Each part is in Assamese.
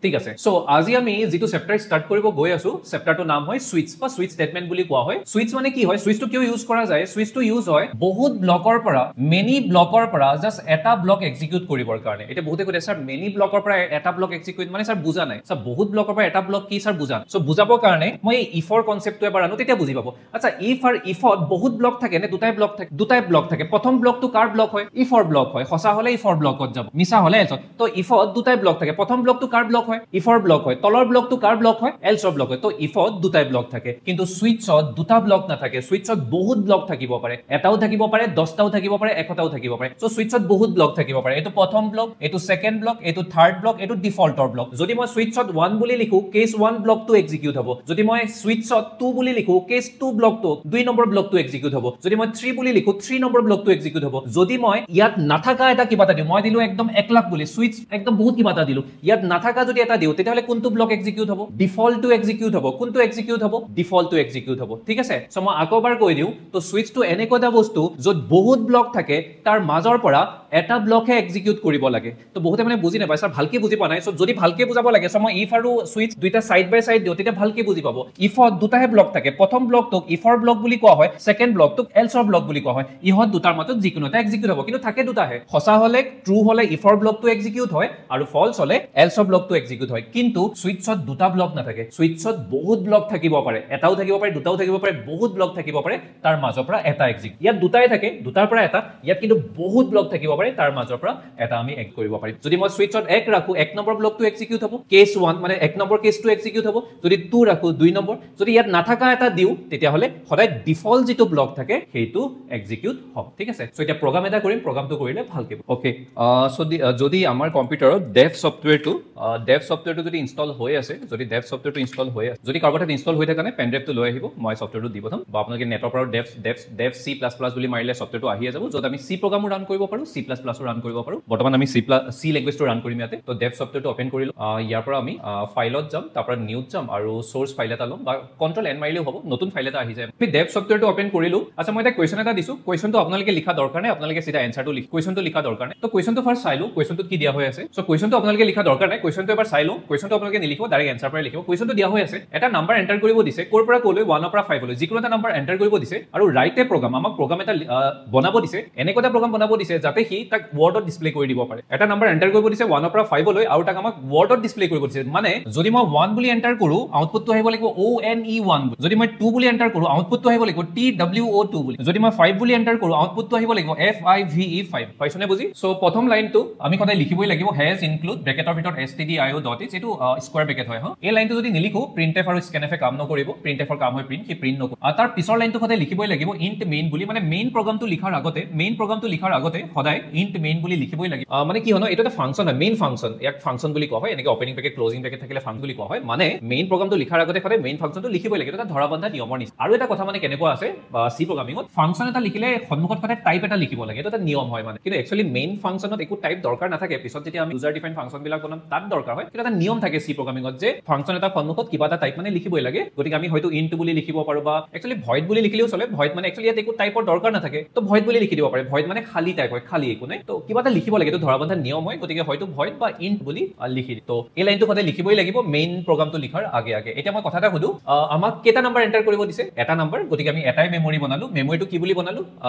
ঠিক আছে সো আজি আমি যেটো চেপ্টাৰ স্টাৰ্ট কৰিব গৈ আছো চেপ্টাৰটো নাম হয় সুইচ বা সুইচ ষ্টেটমেন্ট বুলি কোৱা হয় সুইচ মানে কি হয় সুইচটো কিয় ইউজ কৰা যায় সুইচটো ইউজ হয় বহুত ব্লকৰ পৰা মেনি ব্লকৰ পৰা জাস্ট এটা ব্লক এক্সিকিউট কৰিবৰ কাৰণে এটা বহুতে কয় স্যাৰ মেনি ব্লকৰ পৰা এটা ব্লক এক্সিকিউট মানে স্যাৰ বুজা নাই স্যাৰ বহুত ব্লকৰ পৰা এটা ব্লক কি স্যাৰ বুজা সো বুজাবৰ কাৰণে মই ইফৰ কনসেপ্টটো এবাৰ আনো তেতিয়া বুজি পাব আচ্ছা ইফ আৰু ইফত বহুত ব্লক থাকে নে দুটাই ব্লক থাকে প্ৰথম ব্লকটো কাৰ ব্লক হয় ইফৰ ব্লক হয় সঁচা হলে ইফৰ ব্লকত যাব মিছা হলে এলছত তো ইফত দুটাই ব্লক থাকে প্ৰথম ব্লকটো কাৰ ব্লক হয় ইফৰ ব্লক হয় তলৰ ব্লকটো কাৰ ব্লক হয় এলছৰ ব্লক হয় তো ইফত দুটাই ব্লক থাকে কিন্তু সুইচত দুটা ব্লক নাথাকে সুইচত বহুত ব্লক থাকিব পাৰে এটাও থাকিব পাৰে 10টাও থাকিব পাৰে একটাও থাকিব পাৰে সো সুইচত বহুত ব্লক থাকিব পাৰে এটো প্ৰথম ব্লক এটো সেকেন্ড ব্লক এটো থাৰ্ড ব্লক এটো ডিফল্টৰ ব্লক যদি মই সুইচত 1 বুলি লিখো কেস 1 ব্লকটো এক্সিকিউট হ'ব যদি মই সুইচত 2 বুলি লিখো কেস 2 ব্লকটো 2 নম্বৰ ব্লকটো এক্সিকিউট হ'ব যদি মই 3 বুলি লিখো 3 নম্বৰ ব্লকটো এক্সিকিউট হ'ব যদি মই ইয়াত নাথাকা এটা কিবা এটা দিও মই দিলো একদম 1 লাখ বুলি সুইচ একদম বহুত কিবা এটা দিলো ইয়াত নাথাকা যদি এটা দিও তেতিয়াহলে কোনটো ব্লক এক্সিকিউট হ'ব ডিফল্টটো এক্সিকিউট হ'ব কোনটো এক্সিকিউট হ'ব ডিফল্টটো এক্সিকিউট হ'ব ঠিক আছে সো মই আকবাৰ কৈ দিও তো সুইচটো এনেকুৱা বস্তু যত বহুত ব্লক থাকে তাৰ মাজৰ পৰা এটা ব্লকহে এক্সিকিউট কৰিব লাগে তো বহুতে মানে বুজি নাপায় স্যাৰ ভালকে বুজি পোৱা নাই সো যদি ভালকে বুজাব লাগে সো মই ইফ আৰু সুইচ দুইটা সাইড বাই সাইড দিও তেতিয়া ভালকে বুজি পাব ইফত দুটাহে ব্লক থাকে প্ৰথম ব্লকটোক ইফৰ ব্লক বুলি কোৱা হয় সেকেন্ড ব্লকটোক এলছৰ ব্লক বুলি কোৱা হয় ইহত দুটাৰ মাজত যিকোনো এটা এক্সিকিউট হ'ব কিন্তু থাকে দুটাহে সঁচা হলে ট্ৰু হলে ইফৰ ব্লকটো এক্সিকিউট হয় আৰু ফলছ হলে এলছৰ ব্লকটো এক্সিকিউট হয় কিন্তু সুইচত দুটা ব্লক নাথাকে সুইচত বহুত ব্লক থাকিব পাৰে এটাও থাকিব পাৰে দুটাও থাকিব পাৰে বহুত ব্লক থাকিব পাৰে তাৰ মাজৰ পৰা এটা এক্সিকিউট ইয়াত দুটাই থাকে দুটাৰ পৰা এটা ইয়াত কিন্তু বহুত ব্লক থাকিব পাৰে তাৰ মাজৰ পৰা এটা আমি এক কৰিব পাৰিম যদি মই সুইচত 1 ৰাখো 1 নম্বৰ ব্লকটো এক্সিকিউট হ'ব কেস 1 মানে 1 নম্বৰ কেসটো এক্সিকিউট হ'ব যদি 2 ৰাখো 2 নম্বৰ যদি ইয়াত নাথাকা এটা দিও তেতিয়া হলে সদায় ডিফল্ট যেটো ব্লক থাকে সেইটো এক্সিকিউট হ'ব ঠিক আছে সো এটা প্ৰগ্ৰাম এটা কৰিম প্ৰগ্ৰামটো কৰিলে ভালকে ওকে সো যদি আমাৰ কম্পিউটাৰত ডেভ সফটৱেৰটো যদি ইনষ্টল হৈ আছে যদি ডেভ সফটৱেৰটো ইনষ্টল হৈ আছে যদি কাৰোবাত ইনষ্টল হৈ থাকে পেন ড্ৰাইভটো লৈ আহিব মই সফটৱেৰটো দি পঠাম বা আপোনালোকে নেটৰ পৰা ডেভ C++ বুলি মাৰিলে সফটৱেৰটো আহি যাব যত আমি C প্ৰগ্ৰামো ৰান কৰিব পাৰো C++ ও ৰান কৰিব পাৰো বৰ্তমান আমি C ল্যাঙ্গুৱেজটো ৰান কৰিম ইয়াতে তো ডেভ সফটৱেৰটো ওপেন কৰিলো ইয়াৰ পৰা আমি ফাইলত যাম তাৰ পৰা নিউত যাম আৰু সোৰ্স ফাইল এটা লম বা কন্ট্ৰল এন মাৰিলেও হ'ব নতুন ফাইল এটা আহি যায় আমি ডেভ সফটৱেৰটো ওপেন কৰিলো আচ্ছা মই এটা কোৱেশ্চন এটা দিছো কোৱেশ্চনটো আপোনালোকে লিখা দৰকাৰ নাই আপোনালোকে সিধা এনসাৰটো লিখ কোৱেশ্চনটো লিখা দৰকাৰ নাই তো কোৱেশ্চনটো ফাৰ্স্ট চাইলো কোৱেশ্চনটো কি দিয়া হৈ আছে সো কোৱেশ্চনটো আপোনালোকে লিখা দৰকাৰ নাই কোৱেশ্চনটো এবাৰ চাইলো কোৱেশ্চনটো আপোনালোকে নিলিখিব ডাইৰেক্ট এনসাৰ পৰা লিখিব কোৱেশ্চনটো দিয়া হৈ আছে এটা নাম্বাৰ এন্টাৰ কৰিব দিছে কোৰ পৰা কলৈ 1 পৰা 5 লৈ যিকোনো এটা নাম্বাৰ এন্টাৰ কৰিব দিছে আৰু ৰাইটে প্ৰগ্ৰাম আমাক প্ৰগ্ৰাম এটা বনাব দিছে এনেকুৱা এটা প্ৰগ্ৰাম বনাব দিছে যাতে সি তাক ওয়াৰ্ডত ডিসপ্লে কৰি দিব পাৰে এটা নাম্বাৰ এন্টাৰ কৰিব দিছে 1 পৰা 5 লৈ আৰু তাক আমাক ওয়াৰ্ডত ডিসপ্লে কৰিব দিছে মানে যদি মই 1 বুলি এন্টাৰ কৰো আউটপুটটো আহিব লাগিব ONE1 যদি মই 2 বুলি এন্টাৰ কৰো আউটপুটটো আহিব লাগিব TWO2 বুলি যদি মই 5 বুলি এন্টাৰ কৰো আউটপুটটো আহিব লাগিব FIVE5 পাইছনে বুজি সো প্ৰথম লাইনটো আমি সদায় লিখিবই লাগিব হেজ ইনক্লুড ব্ৰেকেটৰ ভিতৰত stdio.h এটো স্কয়াৰ ব্ৰেকেট হয় এই লাইনটো যদি নিলিখো printf আৰু scanf কাম নকৰিব printf ৰ কাম হয় প্ৰিন্ট কি প্ৰিন্ট নকৰিব আৰু তাৰ পিছৰ লাইনটো সদায় লিখিবই লাগিব int main বুলি মানে মেইন প্ৰগ্ৰামটো লিখাৰ আগতে সদায় int main বুলি লিখিবই লাগিব মানে কি হয় এটা ফাংচন হয় মেইন ফাংচন ইয়াক ফাংচন বুলি কোৱা হয় এনেকে ওপেনিং ব্ৰেকেট ক্লোজিং ব্ৰেকেট থাকিলে ফাংচন বুলি কোৱা হয় মানে মেইন প্ৰগ্ৰামটো লিখাৰ আগতে সদায় মেইন ফাংচনটো লিখিবই লাগিব এটা ধৰাবন্ধা নিয়মৰ নিচিনা আৰু এটা কথা মানে কেনেকুৱা আছে সি প্ৰগ্ৰামিংত ফাংচন এটা লিখিলে সন্মুখত সদায় টাইপ এটা লিখিব লাগে এটা নিয়ম হয় মানে কিন্তু একচুয়ালি মেইন ফাংচনত একো টাইপ দৰকাৰ নাথাকে পিছত যেতিয়া আমি ইউজাৰ ডিফাইন ফাংচন বিলাক বনাম তাত দৰকাৰ হয় কিন্তু এটা নিয়ম থাকে সি প্ৰগ্ৰামিংত যে ফাংচন এটা সন্মুখত কিবা এটা টাইপ মানে লিখিবই লাগে গতিকে আমি হয়তো ইন্ট বুলি লিখিব পাৰো বা একচুয়ালি ভয়েড বুলি লিখিলেও চলে ভয়েড মানে একচুয়ালি ইয়াত একো টাইপৰ দৰকাৰ নাথাকে তো ভয়েড বুলি লিখি দিব পাৰে ভয়েড মানে খালি টাইপ হয় খালি একো নাই তো কিবা এটা লিখিব লাগে তো ধৰাবন্ধা নিয়ম হয় গতিকে হয়তো ভয়েড বা ইন্ট বুলি লিখি তো এই লাইনটো সদায় লিখিবই লাগিব মেইন প্ৰগ্ৰামটো লিখাৰ আগে এতিয়া মই কথা এটা সুধো আমাক কেটা নাম্বাৰ এন্টাৰ কৰিব দিছে এটা নাম্বাৰ গতিকে আমি এটাই মেমৰি বনালো মেমৰিটো কি বুলি বনালো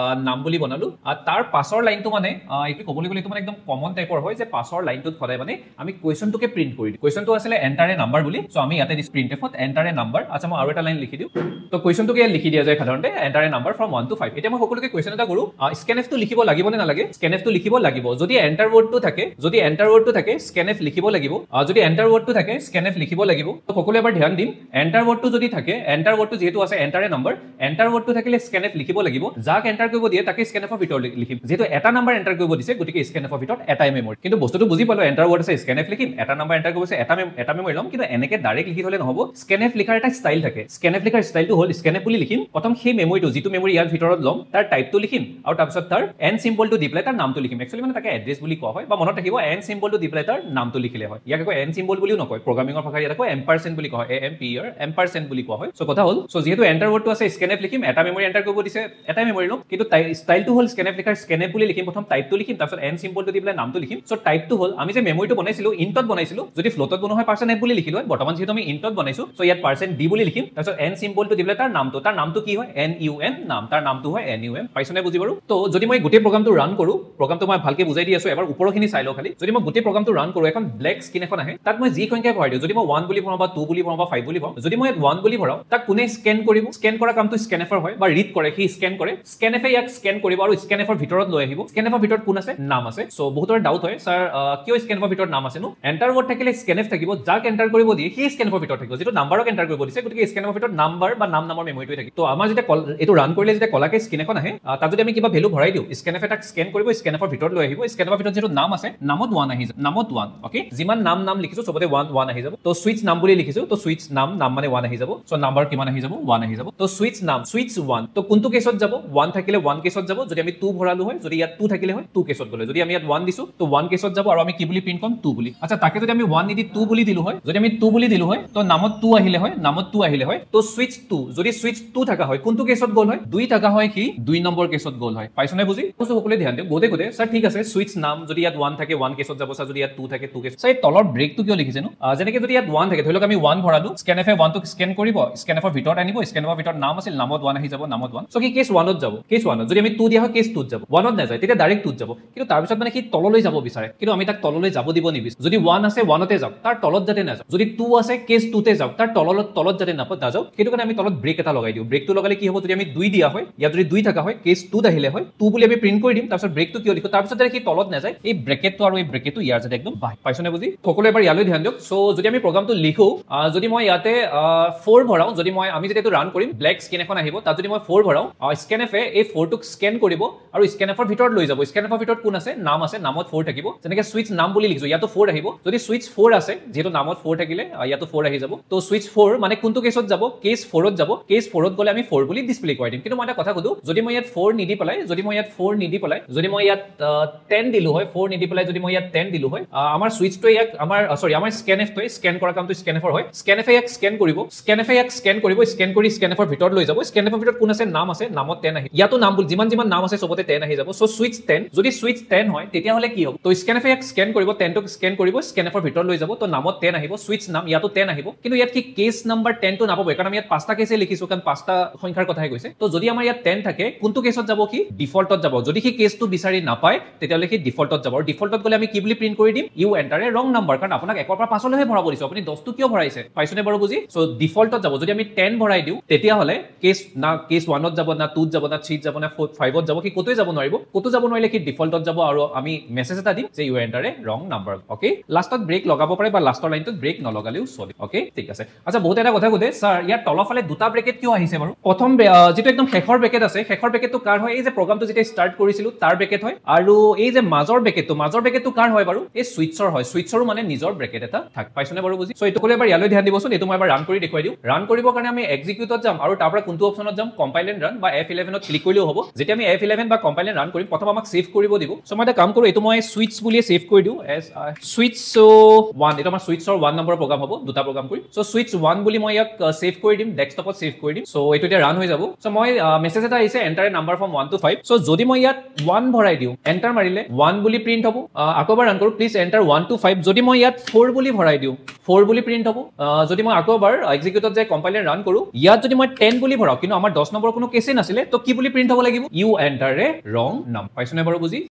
নাম বুলি বনালো আৰু তাৰ পাছৰ লাইনটো মানে এইটো ক'বলৈ গ'লে মানে একদম কমন টাইপৰ হয় যে পাছৰ লাইনটোত সদায় মানে আমি কোৱেশ্চনটোকে প্ৰিন্ট কৰি দিওঁ কোৱেশ্চনটো আছিল এন্টাৰ এ নাম্বাৰ বুলি সো আমি ইয়াতে দিছ প্ৰিন্টফত এন্টাৰ এ নাম্বাৰ আচ্ছা মই আৰু এটা লাইন লিখি দিওঁ তো কোৱেশ্চনটোকে লিখি দিয়া যায় সাধাৰণতে enter A number from 1 to 5 এতিয়া মই সকলোকে কোৱেশ্চন এটা কৰো scanf টো লিখিব লাগিব নে নালাগে scanf টো লিখিব লাগিব যদি এন্টাৰ ওয়াৰ্ডটো থাকে scanf লিখিব লাগিব যদি এন্টাৰ ওয়াৰ্ডটো থাকে scanf লিখিব লাগিব তো সকলো এবাৰ ধ্যান দিম এন্টাৰ ওয়াৰ্ডটো যদি থাকে এন্টাৰ ওয়াৰ্ডটো যেহেতু আছে এন্টাৰ এ নাম্বাৰ এন্টাৰ ওয়াৰ্ডটো থাকিলে scanf লিখিব লাগিব যাক এন্টাৰ কৰিব দিয়ে তাকে scanfৰ ভিতৰত লিখিম যেহেতু এটা নাম্বাৰ এন্টাৰ কৰিব দিছে গতিকে scanfৰ ভিতৰত এটাই মেমৰি কিন্তু বস্তুটো বুজি পালো এন্টাৰ ওয়াৰ্ড আছে scanf লিখিম এটা নাম্বাৰ এন্টাৰ কৰিছে এটা মেমৰি লম কিন্তু এনেকে ডাইৰেক্ট লিখি থলে নহব scanf লিখাৰ এটা ষ্টাইল থাকে scanf লিখাৰ ষ্টাইলটো হ'ল scanf বুলি লিখিম প্ৰথম সেই মেমৰিটো যেটো মেমৰি ইয়াৰ ভিতৰত লম তাৰ টাইপটো লিখিম আৰু তাৰ পিছত তাৰ n সিম্বলটো দি প্লাই তাৰ নামটো লিখিম একচুৱেলি মানে তাকে এড্ৰেছ বুলি কোৱা হয় বা মনত ৰাখিব এন চিম্বলটো দি পেলাই তাৰ নামটো লিখিলে হয় ইয়াক আকৌ এন চিম্বল বুলিও নকয় প্ৰগ্ৰামিঙৰ ভাষাত ইয়াক আকৌ এম্পাৰচেণ্ট বুলি কোৱা হয় AMPR এম্পাৰচেণ্ট বুলি কোৱা হয় সো কথা হ'ল সো যেহেতু এন্টাৰ ৱৰ্ডটো আছে স্কেনএফ লিখিম এটা মেমৰি এন্টাৰ কৰিব দিছে এটা মেমৰি লম কিন্তু ষ্টাইলটো হ'ল স্কেনএফ লিখাৰ স্কেনএফ বুলি লিখিম প্ৰথম টাইপটো লিখিম তাৰপিছত এন চিম্বলটো দি পেলাই নামটো লিখিম সো টাইপটো হ'ল আমি যে মেমৰিটো বনাইছিলো ইন্টত বনাইছিলো যদি ফ্লোটত বনোৱা হয় %f বুলি লিখিলো হয় বৰ্তমান যেহেতু আমি ইন্টত বনাইছো সো ইয়াত %d বুলি লিখিম তাৰপিছত এন চিম্বলটো দি পেলাই তাৰ নামটো কি হয় NUM নাম তাৰ নামটো হয় NUM পাইছনে বুজি বাৰু তো যদি মই গোটেই প্ৰগ্ৰামটো ৰান কৰো প্ৰগ্ৰামটো মই ভালকে বুজাই দি আছো এবাৰ ওপৰখিনি চাই লও খালি যদি মই গোটেই প্ৰগ্ৰামটো ৰান কৰো এখন ব্ল্যাক স্ক্ৰিন এখন আহে তাত মই যি সংখ্যা ভৰাই দিও যদি মই 1 বুলি ভৰাও বা 2 বুলি ভৰাও বা 5 বুলি ভৰাও যদি মই 1 বুলি ভৰাও তাক কোনে স্ক্যান কৰিব স্ক্যান কৰা কামটো স্ক্যানএফৰ হয় বা ৰিড কৰে সি স্ক্যান কৰে স্ক্যানএফে ইয়াক স্ক্যান কৰিব আৰু স্ক্যানএফৰ ভিতৰত লৈ আহিব স্ক্যানএফৰ ভিতৰত কোন আছে নাম আছে সো বহুতৰ ডাউট হয় স্যাৰ কিয় স্ক্যানএফৰ ভিতৰত নাম আছে নো এন্টাৰ ৱৰ্ড থাকিলে স্ক্যানএফ থাকিব যাক এন্টাৰ কৰিব দিয়ে সি স্ক্যানএফৰ ভিতৰত থাকিব যেটো নাম্বাৰক এন্টাৰ কৰিব দিছে গতিকে স্ক্যানএফৰ ভিতৰত নাম্বাৰ বা নামৰ মেমৰিটো থাকিব তো আমাৰ যেতিয়া এটো ৰান কৰিলে যেতিয়া কলাকে স্ক্ৰিন এখন আহে তাত যদি আমি কিবা ভ্যালু ভৰাই দিও স্ক্যানএফে তাক স্ক্যান কৰিব স্ক্যানএফৰ ভিতৰত লৈ আহিব স্ক্যানএফৰ ভিতৰত যেটো নাম আছে নামত 1 আহি যাব নামত 1 ওকে যিমান নাম লিখিছো সবতে 1 আহি যাব তো সুইচ নাম বুলি লিখিছো তো সুইচ নাম মানে 1 আহি যাব সো নাম্বাৰ কিমান আহি যাব 1 আহি যাব তো সুইচ নাম সুইচ 1 তো কোনটো কেছত যাব 1 থাকিলে 1 কেছত যাব যদি আমি 2 ভৰালো হয় যদি ইয়াত 2 থাকিলে হয় 2 কেছত গলে যদি আমি ইয়াত 1 দিছো তো 1 কেছত যাব আৰু আমি কি বুলি প্ৰিন্ট কৰিম 2 বুলি আচ্ছা তাকে যদি আমি 1 নিদি 2 বুলি দিলো হয় যদি আমি 2 বুলি দিলো হয় তো নামত 2 আহিলে হয় তো সুইচ 2 যদি সুইচ 2 থাকা হয় কোনটো কেছত গল হয় 2 থাকা হয় কি 2 নম্বৰ কেছত গল হয় পাইছনে বুজি তো সকলে ধ্যান দিও গোটে স্যাৰ ঠিক আছে সুইচ নাম যদি ইয়াত 1 থাকে 1 কেছত যাব স্যাৰ যদি ইয়াত 2 থাকে 2 কেছত স্যাৰ তলৰ ব্ৰেকটো কিয় লিখিছে নো যেনেকৈ যদি ইয়াত 1 থাকে ধৰিলক আমি 1 ভৰালো স্ক্যানএফে 1 টো স্ক্যান কৰিব স্ক্যানএফৰ ভিতৰত আনিব স্ক্যানএফৰ ভিতৰত নাম আছিল নামত 1 আহি যাব নামত 1 সো কি কেস 1 ত যাব কেস 1 ত যদি আমি 2 দিয়া হয় কেস 2 ত যাব 1 ত নাযায় তেতিয়া ডাইৰেক্ট 2 ত যাব কিন্তু তাৰ পিছত মানে কি তললৈ যাব বিচাৰে কিন্তু আমি তাক তললৈ যাব দিব নিবিচাৰো যদি 1 আছে 1 তে যাওক তাৰ তলত যাতে নাযাওক যদি 2 আছে কেস 2 তে যাওক তাৰ তলত যাতে নাযাওক সেইটো কাৰণে আমি তলত ব্ৰেক এটা লগাই দিও ব্ৰেকটো লগালে কি হ'ব যদি আমি 2 দিয়া হয় ইয়াত যদি 2 থাকা হয় কেস 2 ত আহিলে হয় 2 বুলি আমি প্ৰিন্ট কৰি দিম তাৰপিছত ব্ৰেকটো কিয় লিখো তাৰপিছত কি তলত নাযায় এই ব্ৰেকেটটো আৰু এই ব্ৰেকেটটো ইয়াৰ যাতে একদম পাইছনে বুজি সকলো এবাৰ ইয়ালৈ ধ্যান দিয়ক সো যদি আমি প্ৰগ্ৰামটো লিখো যদি মই ইয়াতে 4 ভৰাও যদি মই আমি যেটো ৰান কৰিম ব্ল্যাক স্ক্ৰিন এখন আহিব তাত যদি মই 4 ভৰাও স্ক্যানএফে এই 4 টোক স্ক্যান কৰিব আৰু স্ক্যানএফৰ ভিতৰত লৈ যাব স্ক্যানএফৰ ভিতৰত কোন আছে নাম আছে নামত 4 থাকিব যেনেকৈ সুইচ নাম বুলি লিখিছো ইয়াতো 4 আহিব যদি সুইচ 4 আছে যেটো নামত 4 থাকিলে ইয়াতো 4 আহি যাব তো সুইচ 4 মানে কোনটো কেছত যাব কেস 4 ত যাব কেস 4 ত গলে আমি 4 বুলি ডিসপ্লে কৰি দিম কিন্তু মই এটা কথা কলো যদি মই ইয়াত 4 নিদি পেলাই যদি মই ইয়াত 10 দিলো হয় 4 নিদি পেলাই যদি মই ইয়াত 10 দিলো হয় আমাৰ সুইচটো ইয়াক আমাৰ আমাৰ স্ক্যানএফটো স্ক্যান কৰা কামটো স্ক্যানএফৰ হয় স্ক্যানএফে ইয়াক স্ক্যান কৰিব স্ক্যান কৰি স্ক্যানএফৰ ভিতৰত লৈ যাব স্ক্যানএফৰ ভিতৰত কোন আছে নাম আছে নামত 10 আহি ইয়াতো নাম বুলি যিমান নাম আছে সবতে 10 আহি যাব সো সুইচ 10 যদি সুইচ 10 হয় তেতিয়া হলে কি হ'ব তো স্ক্যানএফে ইয়াক স্ক্যান কৰিব 10 টোক স্ক্যান কৰিব স্ক্যানএফৰ ভিতৰত লৈ যাব তো নামত 10 আহিব সুইচ নাম ইয়াতো 10 আহিব কিন্তু ইয়াত কি কেস নাম্বাৰ 10 টো নাপাব কাৰণ আমি ইয়াত পাঁচটা কেসে লিখিছো কাৰণ পাঁচটা সংখ্যাৰ কথাই কৈছে তো যদি আমাৰ ইয়াত 10 থাকে কোনটো কেছত যাব কি ডিফল্টত যাব যদি কি কেসটো বিচাৰি নাপায় তেতিয়ালে কি ডিফল্টত যাব আৰু ডিফল্টত গলে আমি কি বুলি প্ৰিন্ট কৰি দিম ইউ এন্টাৰ এ ৰং নাম্বাৰ কাৰণ আপোনাক একৰ পৰা পাছলৈহে ভৰাব দিছো আপুনি 10 টো কিয় ভৰাইছে পাইছনে বাৰু বুজি সো ডিফল্টত যাব যদি আমি 10 ভৰাই দিও তেতিয়া হলে কেস 1 ত যাব না 2 ত যাব না 3 ত যাব না 5 ত যাব কি কতই যাব নোৱাৰিলে কি ডিফল্টত যাব আৰু আমি মেছেজ এটা দিম যে ইউ এন্টাৰ এ ৰং নাম্বাৰ ওকে লাষ্টত ব্ৰেক লগাব পাৰে বা লাষ্টৰ লাইনটোত ব্ৰেক নলগালেও চলে ওকে ঠিক আছে আচ্ছা বহুত এটা কথা কলে স্যাৰ ইয়াৰ তলফালে দুটা ব্ৰেকেট কিয় আহিছে বাৰু প্ৰথম যেটো একদম শেষৰ ব্ৰেকেট আছে শেষৰ ব্ৰেকেটটো কাৰ হয় এই যে প্ৰগ্ৰামটো যেতিয়া ষ্টাৰ্ট কৰিছিলো তাৰ ব্ৰেকেট হয় আৰু এই যে মাজৰ ব্ৰেকেটটো কাৰ হয় বাৰু এই সুইচৰ হয় সুইচৰো মানে নিজৰ ব্ৰেকেট এটা থাক পাইছনে বাৰু বুজি সো এটো কলে এবাৰ ইয়ালৈ ধ্যান দিবচোন এটো মই এবাৰ ৰান কৰি দেখুৱাই দিও ৰান কৰিবৰ কাৰণে আমি এক্সিকিউটত যাম আৰু তাৰ পৰা কোনটো অপচনত যাম কম্পাইল এণ্ড ৰান বা F11 ত ক্লিক কৰিলেও হ'ব যেতিয়া আমি F11 বা কম্পাইল এণ্ড ৰান কৰিম প্ৰথম আমাক সেভ কৰিব দিব সো মই এটা কাম কৰো এটো মই সুইচ বুলি সেভ কৰি দিও এজ সুইচ 1 এটো আমাৰ সুইচৰ 1 নম্বৰ প্ৰগ্ৰাম হ'ব দুটা প্ৰগ্ৰাম কৰি সো সুইচ 1 বুলি মই ইয়াক সেভ কৰি দিম ডেস্কটপত সেভ কৰি দিম সো এটো এতিয়া ৰান হৈ যাব সো মই মেছেজ এটা আহিছে enter A number from 1 to 5 so যদি মই ইয়াত 1 ভৰাই দিও এন্টাৰ মাৰিলে 1 বুলি প্ৰিন্ট হ'ব আকৌবাৰ ৰান কৰো প্লিজ এন্টাৰ 1 to 5 যদি মই ইয়াত 4 বুলি ভৰাই দিও 4 বুলি প্ৰিন্ট হ'ব যদি মই আকৌবাৰ এক্সিকিউটত যাই কম্পাইল এণ্ড ৰান কৰো ইয়াত যদি মই 10 বুলি ভৰাও কিন্তু আমাৰ 10 নম্বৰ কোনো কেছে নাছিলে তো কি বুলি প্ৰিন্ট হ'ব লাগিব ইউ এন্টাৰ এ ৰং নাম পাইছনে বাৰু বুজি